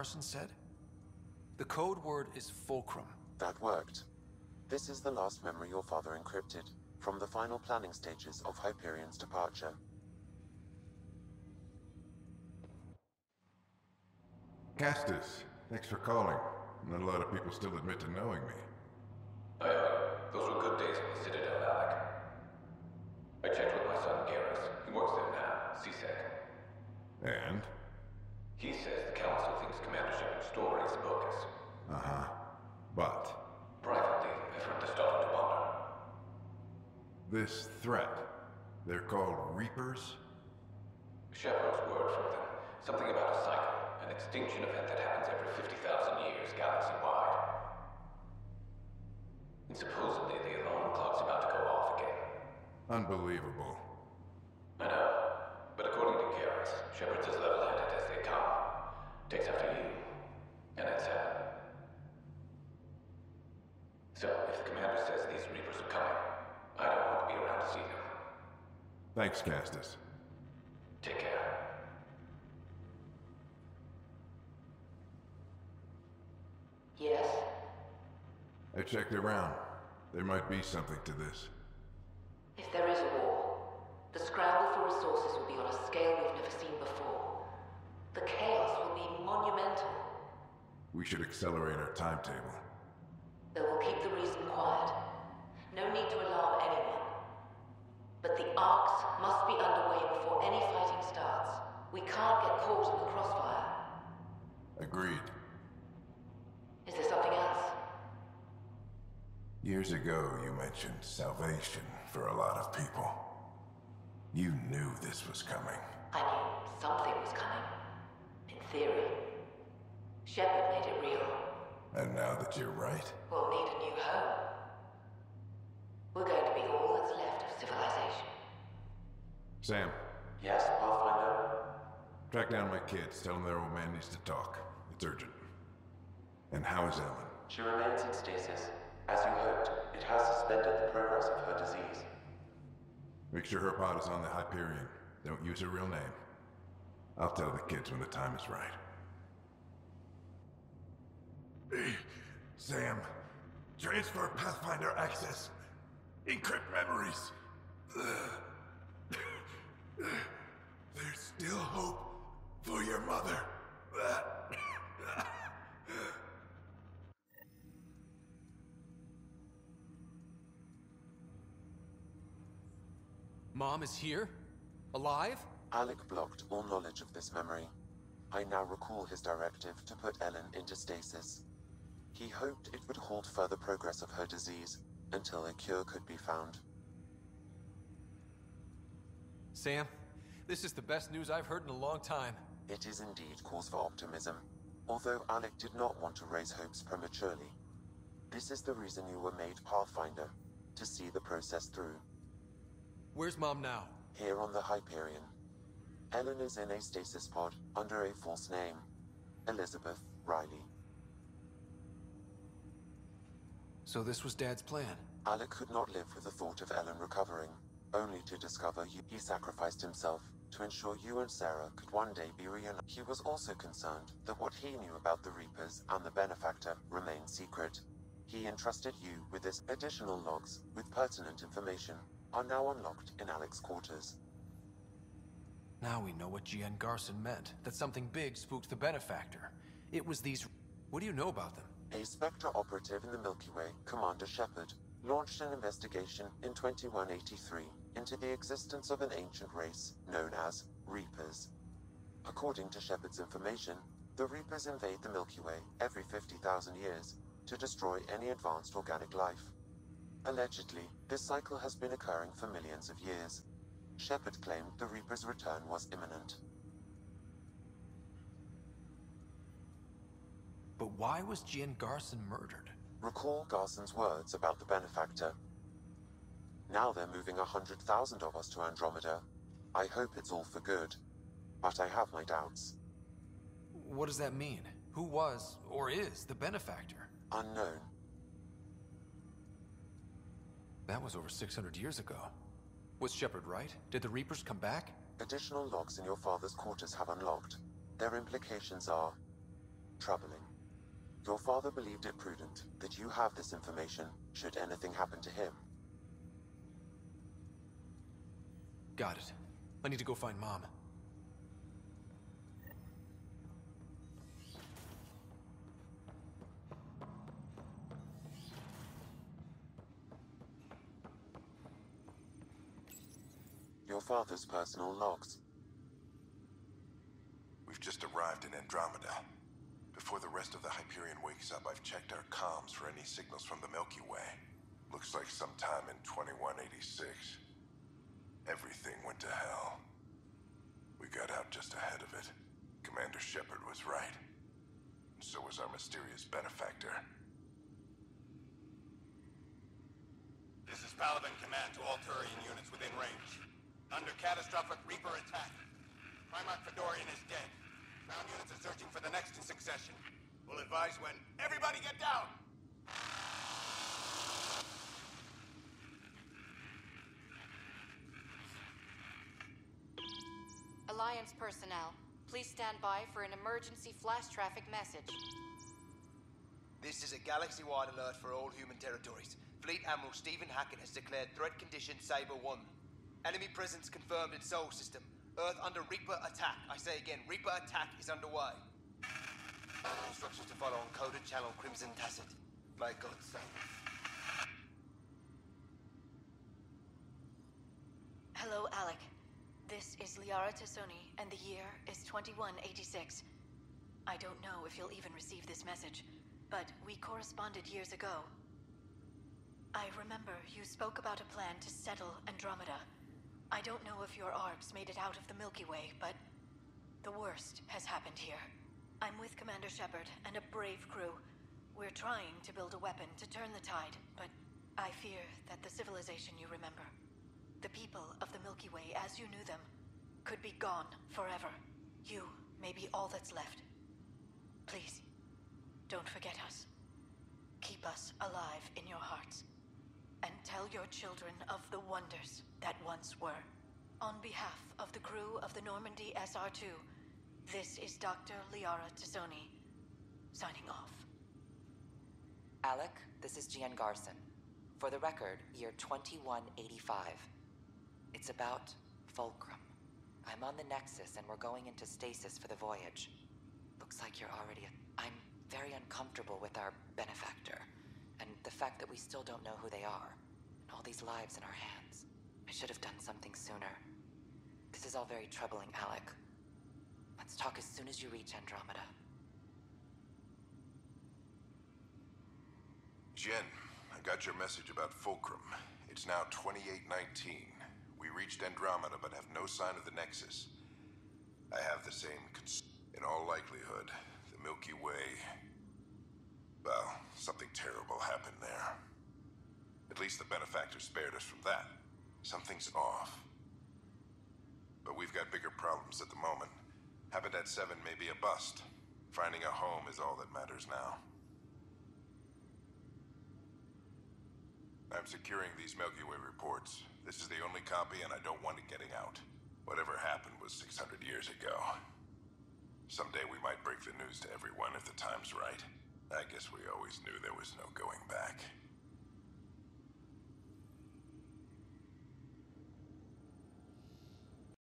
Garson said? The code word is fulcrum. That worked. This is the last memory your father encrypted, from the final planning stages of Hyperion's departure. Castus, thanks for calling. Not a lot of people still admit to knowing me. Those were good days in the Citadel, Alec. I checked with my son Garrus. He works there now, CSEC. And? He says the Council thinks Commander Shepard's story is bogus. Uh-huh. But? Privately, I've heard they're starting to wonder. This threat, they're called Reapers? Shepard's word from them. Something about a cycle, an extinction event that happens every 50,000 years, galaxy-wide. And supposedly the alarm clock's about to go off again. Unbelievable. I know. But according to Garrus, Shepard's as level-headed as they come. Takes after you. And it's heaven. So, if the commander says these Reapers are coming, I don't want to be around to see them. Thanks, Castus. Take care. Yes? I checked around. There might be something to this. If there is a war, the scramble for resources will be on a scale we've never seen before. The chaos will be monumental. We should accelerate our timetable. They will keep the reason quiet. No need to alarm anyone. But the arcs must be underway before any fighting starts. We can't get caught in the crossfire. Agreed. Is there something else? Years ago, you mentioned salvation for a lot of people. You knew this was coming. I knew something was coming. In theory. Shepard made it real. And now that you're right, We'll need a new home. We're going to be all that's left of civilization. Sam, Yes, Pathfinder? track down my kids. Tell them their old man needs to talk. It's urgent. And how is Ellen? She remains in stasis. As you hoped, it has suspended the progress of her disease. Make sure her pod is on the Hyperion. Don't use her real name. I'll tell the kids when the time is right. Sam, transfer Pathfinder access. Encrypt memories. There's still hope for your mother. Mom is here? Alive? Alec blocked all knowledge of this memory. I now recall his directive to put Ellen into stasis. He hoped it would halt further progress of her disease until a cure could be found. Sam, this is the best news I've heard in a long time. It is indeed cause for optimism, although Alec did not want to raise hopes prematurely. This is the reason you were made Pathfinder, to see the process through. Where's Mom now? Here on the Hyperion. Ellen is in a stasis pod under a false name, Elizabeth Riley. So this was Dad's plan. Alec could not live with the thought of Ellen recovering, only to discover he sacrificed himself to ensure you and Sarah could one day be reunited. He was also concerned that what he knew about the Reapers and the Benefactor remained secret. He entrusted you with this. Additional logs with pertinent information are now unlocked in Alec's quarters. Now we know what GN Garson meant, that something big spooked the Benefactor. It was these... What do you know about them? A Spectre operative in the Milky Way, Commander Shepard, launched an investigation in 2183 into the existence of an ancient race known as Reapers. According to Shepard's information, the Reapers invade the Milky Way every 50,000 years to destroy any advanced organic life. Allegedly, this cycle has been occurring for millions of years. Shepard claimed the Reaper's return was imminent. But why was GN Garson murdered? Recall Garson's words about the Benefactor. Now they're moving 100,000 of us to Andromeda. I hope it's all for good, but I have my doubts. What does that mean? Who was, or is, the Benefactor? Unknown. That was over 600 years ago. Was Shepard right? Did the Reapers come back? Additional logs in your father's quarters have unlocked. Their implications are... Troubling. Your father believed it prudent that you have this information should anything happen to him. Got it. I need to go find Mom. Your father's personal logs. We've just arrived in Andromeda. Before the rest of the Hyperion wakes up, I've checked our comms for any signals from the Milky Way. Looks like sometime in 2186. Everything went to hell. We got out just ahead of it. Commander Shepard was right. And so was our mysterious benefactor. This is Paladin Command to all Turian units within range. Under catastrophic Reaper attack. Primarch Fedorian is dead. Ground units are searching for the next in succession. We'll advise when. Everybody get down! Alliance personnel, please stand by for an emergency flash traffic message. This is a galaxy-wide alert for all human territories. Fleet Admiral Stephen Hackett has declared threat condition Saber 1. Enemy presence confirmed in Sol System. Earth under Reaper attack. I say again, Reaper attack is underway. Instructions to follow on coded channel Crimson Tacit. May God save us. Hello, Alec. This is Liara Tassoni, and the year is 2186. I don't know if you'll even receive this message, but we corresponded years ago. I remember you spoke about a plan to settle Andromeda. I don't know if your arcs made it out of the Milky Way, but the worst has happened here. I'm with Commander Shepard and a brave crew. We're trying to build a weapon to turn the tide, but I fear that the civilization you remember, the people of the Milky Way as you knew them, could be gone forever. You may be all that's left. Please, don't forget us. Keep us alive in your hearts. And tell your children of the wonders that once were. On behalf of the crew of the Normandy SR-2, this is Dr. Liara Tassoni, signing off. Alec, this is Gian Garson. For the record, year 2185. It's about Fulcrum. I'm on the Nexus and we're going into stasis for the voyage. Looks like you're already... I'm very uncomfortable with our Benefactor. And the fact that we still don't know who they are. And all these lives in our hands. I should have done something sooner. This is all very troubling, Alec. Let's talk as soon as you reach Andromeda. Jen, I got your message about Fulcrum. It's now 2819. We reached Andromeda but have no sign of the Nexus. I have the same in all likelihood, the Milky Way... Well, something terrible happened there. At least the Benefactor spared us from that. Something's off. But we've got bigger problems at the moment. Habitat 7 may be a bust. Finding a home is all that matters now. I'm securing these Milky Way reports. This is the only copy and I don't want it getting out. Whatever happened was 600 years ago. Someday we might break the news to everyone if the time's right. I guess we always knew there was no going back.